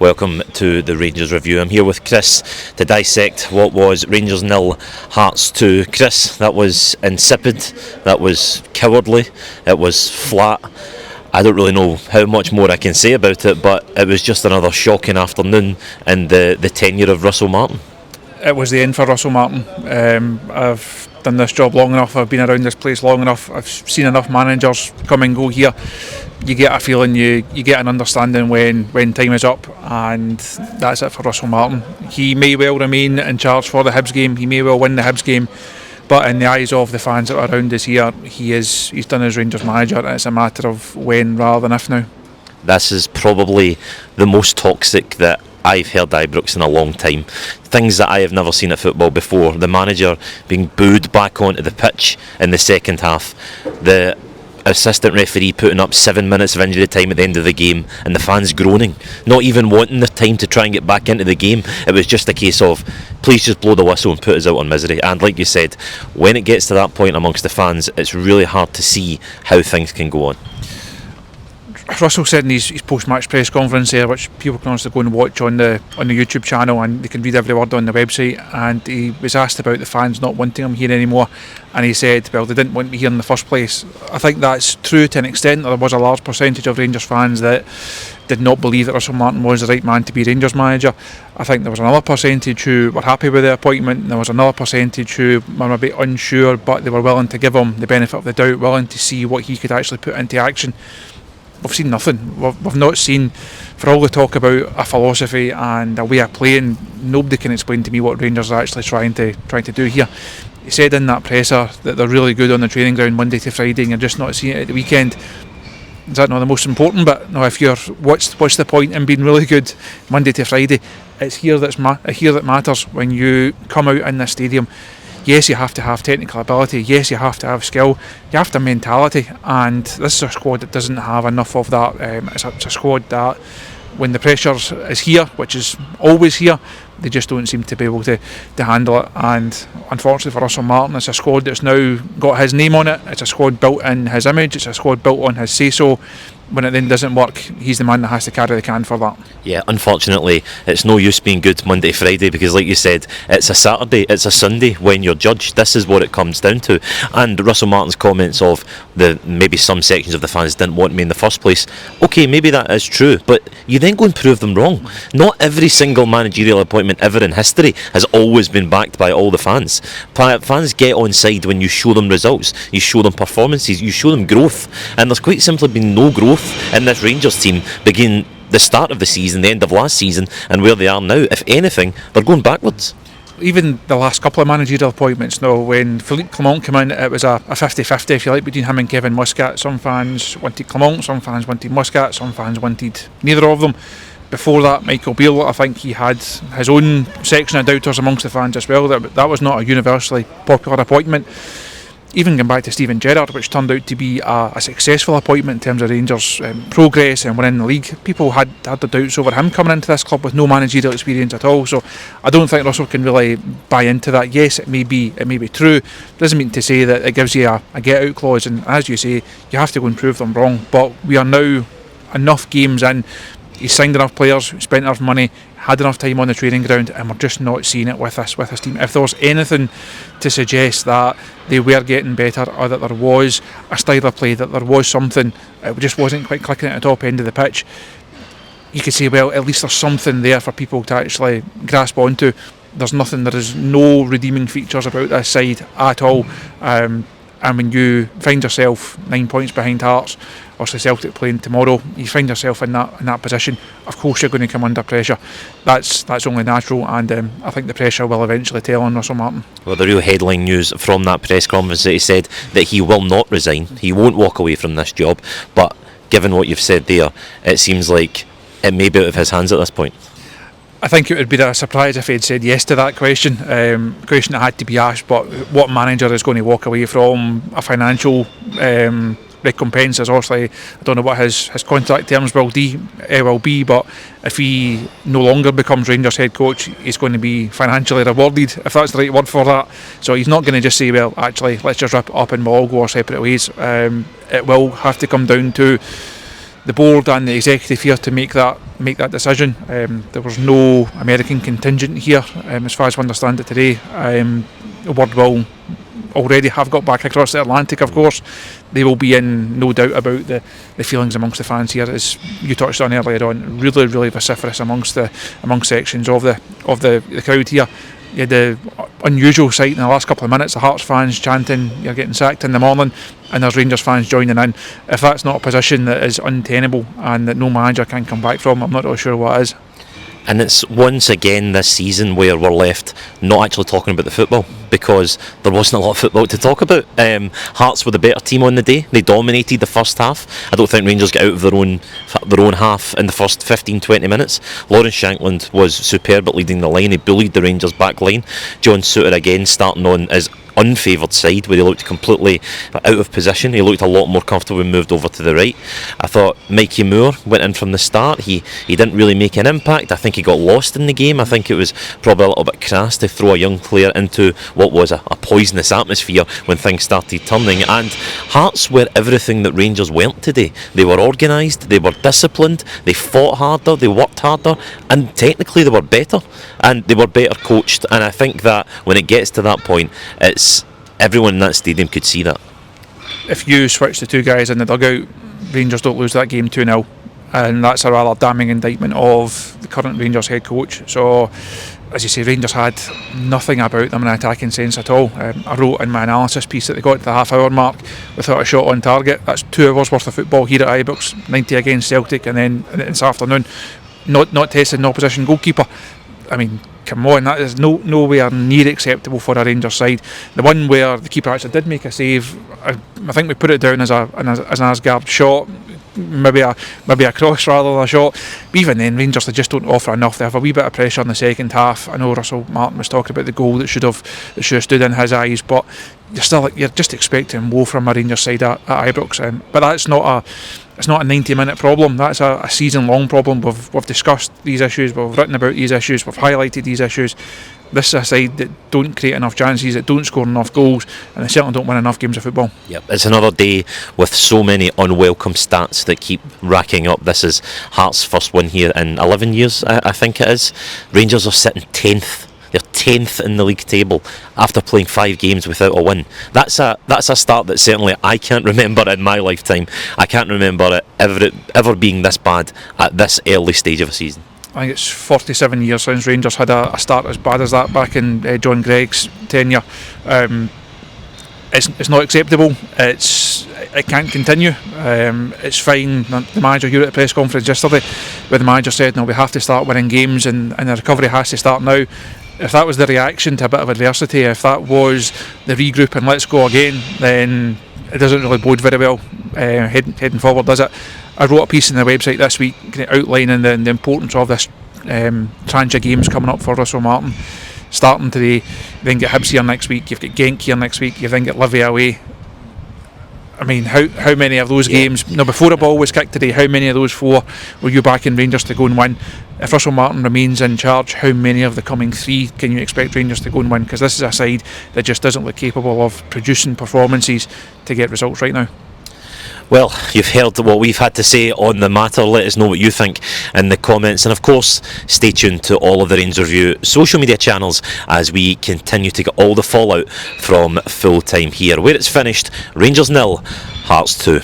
Welcome to the Rangers Review. I'm here with Chris to dissect what was Rangers 0, Hearts 2. Chris, that was insipid, that was cowardly, it was flat. I don't really know how much more I can say about it, but it was just another shocking afternoon in the tenure of Russell Martin. It was the end for Russell Martin. I've done this job long enough, I've been around this place long enough, I've seen enough managers come and go here. You get a feeling, you get an understanding when time is up, and that's it for Russell Martin. He may well remain in charge for the Hibs game, he may well win the Hibs game, but in the eyes of the fans that are around us here, he's done his Rangers manager, and it's a matter of when rather than if now. This is probably the most toxic that I've heard Ibrox in a long time. Things that I have never seen at football before. The manager being booed back onto the pitch in the second half. The assistant referee putting up 7 minutes of injury time at the end of the game, and the fans groaning, not even wanting the time to try and get back into the game. It was just a case of, please just blow the whistle and put us out on misery. And like you said, when it gets to that point amongst the fans, it's really hard to see how things can go on. Russell said in his post-match press conference there, which people can also go and watch on the YouTube channel, and they can read every word on the website, and he was asked about the fans not wanting him here anymore, and he said, well, they didn't want me here in the first place. I think that's true to an extent. There was a large percentage of Rangers fans that did not believe that Russell Martin was the right man to be Rangers manager. I think there was another percentage who were happy with the appointment, and there was another percentage who were a bit unsure, but they were willing to give him the benefit of the doubt, willing to see what he could actually put into action. We've seen nothing. We've not seen, for all the talk about a philosophy and a way of playing, nobody can explain to me what Rangers are actually trying to do here. He said in that presser that they're really good on the training ground Monday to Friday, and you're just not seeing it at the weekend. Is that not the most important bit? No, if you're, what's the point in being really good Monday to Friday? It's here that matters. When you come out in this stadium, yes, you have to have technical ability, yes, you have to have skill, you have to have mentality, and this is a squad that doesn't have enough of that. It's a squad that, when the pressure is here, which is always here, they just don't seem to be able to handle it. And unfortunately for Russell Martin, it's a squad that's now got his name on it, it's a squad built in his image, it's a squad built on his say-so. When it then doesn't work, he's the man that has to carry the can for that. Yeah, unfortunately, it's no use being good Monday to Friday, because like you said, it's a Saturday, it's a Sunday when you're judged. This is what it comes down to. And Russell Martin's comments of maybe some sections of the fans didn't want me in the first place. Okay, maybe that is true, but you then go and prove them wrong. Not every single managerial appointment ever in history has always been backed by all the fans. Fans get on side when you show them results, you show them performances, you show them growth, and there's quite simply been no growth in this Rangers team begin the start of the season, the end of last season, and where they are now. If anything, they're going backwards. Even the last couple of managerial appointments now, when Philippe Clement came in, it was a 50-50, if you like, between him and Kevin Muscat. Some fans wanted Clement, some fans wanted Muscat, some fans wanted neither of them. Before that, Michael Beale, I think he had his own section of doubters amongst the fans as well. That was not a universally popular appointment. Even going back to Steven Gerrard, which turned out to be a successful appointment in terms of Rangers' progress and winning the league, people had their doubts over him coming into this club with no managerial experience at all. So I don't think Russell can really buy into that. Yes, it may be true. Doesn't mean to say that it gives you a get-out clause, and as you say, you have to go and prove them wrong. But we are now enough games in. He's signed enough players, spent enough money, had enough time on the training ground, and we're just not seeing it with this team. If there was anything to suggest that they were getting better, or that there was a style of play, that there was something, it just wasn't quite clicking at the top end of the pitch, you could say, well, at least there's something there for people to actually grasp onto. There's nothing, there is no redeeming features about this side at all. And when you find yourself 9 points behind Hearts, obviously Celtic playing tomorrow, you find yourself in that position, of course you're going to come under pressure. That's only natural, and I think the pressure will eventually tell on Russell Martin. Well, the real headline news from that press conference that he said that he will not resign, he won't walk away from this job, but given what you've said there, it seems like it may be out of his hands at this point. I think it would be a surprise if he had said yes to that question. Question that had to be asked, but what manager is going to walk away from a financial recompense? Is obviously, I don't know what his contract terms will be, but if he no longer becomes Rangers head coach, he's going to be financially rewarded, if that's the right word for that. So he's not going to just say, well, actually, let's just rip it up and we'll all go our separate ways. It will have to come down to the board and the executive here to make that decision. There was no American contingent here, as far as I understand it today. The word will already have got back across the Atlantic, of course. They will be in, no doubt about the feelings amongst the fans here, as you touched on earlier on. Really, really vociferous amongst sections of the crowd here. You had the unusual sight in the last couple of minutes, the Hearts fans chanting, "You're getting sacked" in the morning, and there's Rangers fans joining in. If that's not a position that is untenable and that no manager can come back from, I'm not really sure what is. And it's once again this season where we're left not actually talking about the football, because there wasn't a lot of football to talk about. Hearts were the better team on the day. They dominated the first half. I don't think Rangers got out of their own half in the first 15-20 minutes. Lawrence Shankland was superb at leading the line. He bullied the Rangers back line. John Souttar again starting on his unfavoured side, where he looked completely out of position. He looked a lot more comfortable and moved over to the right. I thought Mikey Moore went in from the start. He didn't really make an impact. I think he got lost in the game. I think it was probably a little bit crass to throw a young player into what was a poisonous atmosphere when things started turning. And Hearts were everything that Rangers weren't today. They were organised, they were disciplined, they fought harder, they worked harder, and technically they were better, and they were better coached. And I think that when it gets to that point, everyone in that stadium could see that. If you switch the two guys in the dugout, Rangers don't lose that game 2-0, and that's a rather damning indictment of the current Rangers head coach. So, as you say, Rangers had nothing about them in an attacking sense at all. I wrote in my analysis piece that they got to the half-hour mark without a shot on target. That's 2 hours worth of football here at Ibrox, 90 against Celtic, and then this afternoon not testing an opposition goalkeeper. I mean, come on, that is nowhere near acceptable for a Rangers side. The one where the keeper actually did make a save, I think we put it down as an Asgard shot, maybe a cross rather than a shot. But even then, Rangers, they just don't offer enough. They have a wee bit of pressure in the second half. I know Russell Martin was talking about the goal that should have stood in his eyes, but you're just expecting more from a Rangers side at Ibrox. But that's not a 90-minute problem. That's a season-long problem. We've discussed these issues, we've written about these issues, we've highlighted these issues. This is a side that don't create enough chances, that don't score enough goals, and they certainly don't win enough games of football. Yep, it's another day with so many unwelcome stats that keep racking up. This is Hearts' first win here in 11 years, I think it is. Rangers are sitting 10th. They're 10th in the league table after playing 5 games without a win. That's a start that certainly I can't remember in my lifetime. I can't remember it ever being this bad at this early stage of a season. I think it's 47 years since Rangers had a start as bad as that back in John Gregg's tenure. It's not acceptable. It can't continue. It's fine. The manager here at the press conference yesterday, where the manager said, "No, we have to start winning games, and the recovery has to start now." If that was the reaction to a bit of adversity, if that was the regroup and let's go again, then it doesn't really bode very well heading forward, does it? I wrote a piece on the website this week outlining the importance of this tranche of games coming up for Russell Martin. Starting today, you then get Hibs here next week, you've got Genk here next week, you then get Livy away. I mean, how many of those games, before the ball was kicked today, how many of those 4 were you backing Rangers to go and win? If Russell Martin remains in charge, how many of the coming 3 can you expect Rangers to go and win? Because this is a side that just doesn't look capable of producing performances to get results right now. Well, you've heard what we've had to say on the matter. Let us know what you think in the comments, and of course stay tuned to all of the Rangers Review social media channels as we continue to get all the fallout from full time here. Where it's finished, Rangers 0, Hearts 2.